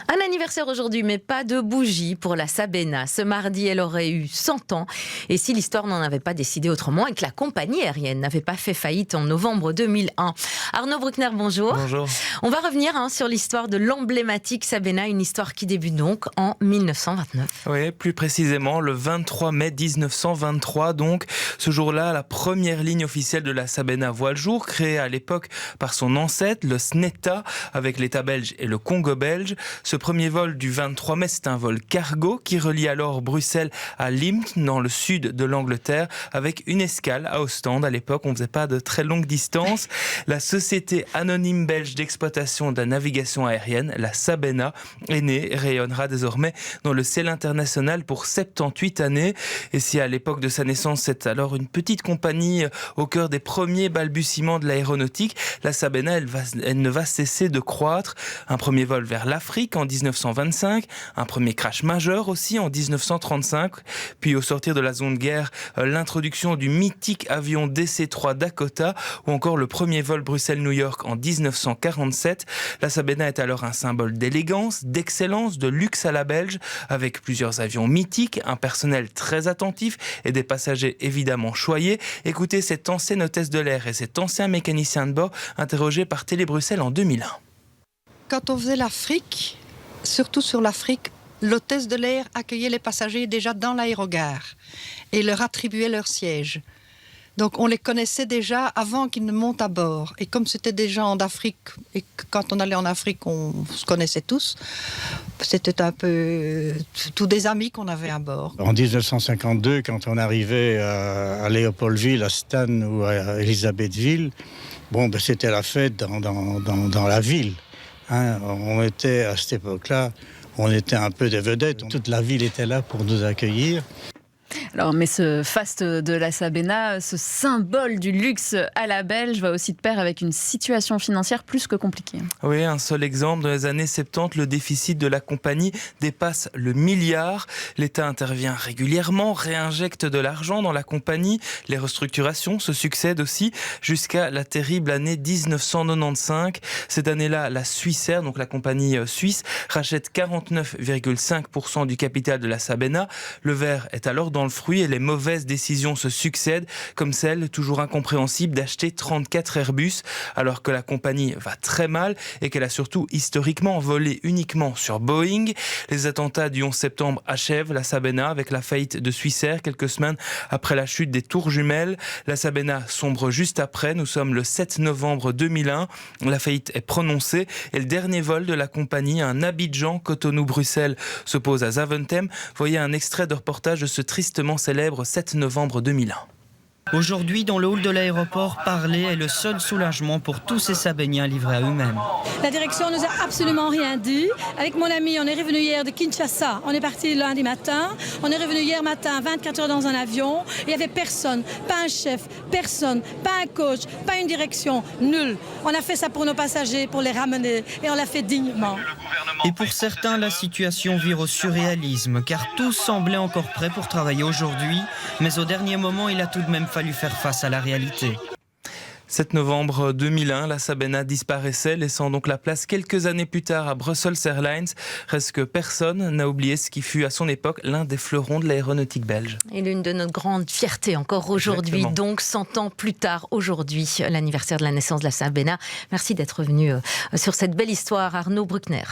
Un anniversaire aujourd'hui, mais pas de bougie pour la Sabena. Ce mardi, elle aurait eu 100 ans. Et si l'histoire n'en avait pas décidé autrement et que la compagnie aérienne n'avait pas fait faillite en novembre 2001. Arnaud Bruckner, bonjour. Bonjour. On va revenir sur l'histoire de l'emblématique Sabena, une histoire qui débute donc en 1929. Oui, plus précisément le 23 mai 1923. Donc, ce jour-là, la première ligne officielle de la Sabena voit le jour, créée à l'époque par son ancêtre, le Snetta, avec l'État belge et le Congo belge. Ce premier vol du 23 mai, c'est un vol cargo qui relie alors Bruxelles à Limpton, dans le sud de l'Angleterre, avec une escale à Ostende. À l'époque, on ne faisait pas de très longues distances. La Société anonyme belge d'exploitation de la navigation aérienne, la Sabena, est née et rayonnera désormais dans le ciel international pour 78 années. Et si à l'époque de sa naissance, c'est alors une petite compagnie au cœur des premiers balbutiements de l'aéronautique, la Sabena, elle ne va cesser de croître. Un premier vol vers l'Afrique en 1925, un premier crash majeur aussi en 1935, puis au sortir de la zone de guerre, l'introduction du mythique avion DC-3 Dakota, ou encore le premier vol Bruxelles-New York en 1947. La Sabena est alors un symbole d'élégance, d'excellence, de luxe à la belge, avec plusieurs avions mythiques, un personnel très attentif et des passagers évidemment choyés. Écoutez cette ancienne hôtesse de l'air et cet ancien mécanicien de bord interrogé par Télé Bruxelles en 2001. Quand on faisait l'Afrique, surtout sur l'Afrique, l'hôtesse de l'air accueillait les passagers déjà dans l'aérogare et leur attribuait leur siège. Donc on les connaissait déjà avant qu'ils ne montent à bord. Et comme c'était des gens d'Afrique, et que quand on allait en Afrique, on se connaissait tous, c'était un peu tous des amis qu'on avait à bord. En 1952, quand on arrivait à Léopoldville, à Stan ou à Elisabethville, c'était la fête dans la ville. On était à cette époque-là, on était un peu des vedettes. Toute la ville était là pour nous accueillir. Alors, mais ce faste de la Sabena, ce symbole du luxe à la belge, va aussi de pair avec une situation financière plus que compliquée. Oui, un seul exemple, dans les années 70, le déficit de la compagnie dépasse le milliard. L'État intervient régulièrement, réinjecte de l'argent dans la compagnie. Les restructurations se succèdent aussi jusqu'à la terrible année 1995. Cette année-là, la Swissair, donc la compagnie suisse, rachète 49,5% du capital de la Sabena. Le verre est alors dans le fruit et les mauvaises décisions se succèdent, comme celle, toujours incompréhensible, d'acheter 34 Airbus, alors que la compagnie va très mal et qu'elle a surtout historiquement volé uniquement sur Boeing. Les attentats du 11 septembre achèvent la Sabena avec la faillite de Swissair quelques semaines après la chute des tours jumelles. La Sabena sombre juste après, nous sommes le 7 novembre 2001. La faillite est prononcée et le dernier vol de la compagnie, un Abidjan-Cotonou-Bruxelles, se pose à Zaventem. Voyez un extrait de reportage de ce tristement célèbre 7 novembre 2001. Aujourd'hui, dans le hall de l'aéroport, parler est le seul soulagement pour tous ces Sabéniens livrés à eux-mêmes. La direction nous a absolument rien dit. Avec mon ami, on est revenu hier de Kinshasa. On est parti lundi matin. On est revenu hier matin, 24 heures dans un avion. Il n'y avait personne, pas un chef, personne, pas un coach, pas une direction, nul. On a fait ça pour nos passagers, pour les ramener, et on l'a fait dignement. Et pour certains, la situation vire au surréalisme, car tous semblaient encore prêts pour travailler aujourd'hui, mais au dernier moment, il a tout de même fallu faire face à la réalité. 7 novembre 2001, la Sabena disparaissait, laissant donc la place quelques années plus tard à Brussels Airlines. Reste que personne n'a oublié ce qui fut à son époque l'un des fleurons de l'aéronautique belge. Et l'une de nos grandes fiertés encore aujourd'hui, Exactement. donc 100 ans plus tard, aujourd'hui, l'anniversaire de la naissance de la Sabena. Merci d'être venu sur cette belle histoire, Arnaud Bruckner.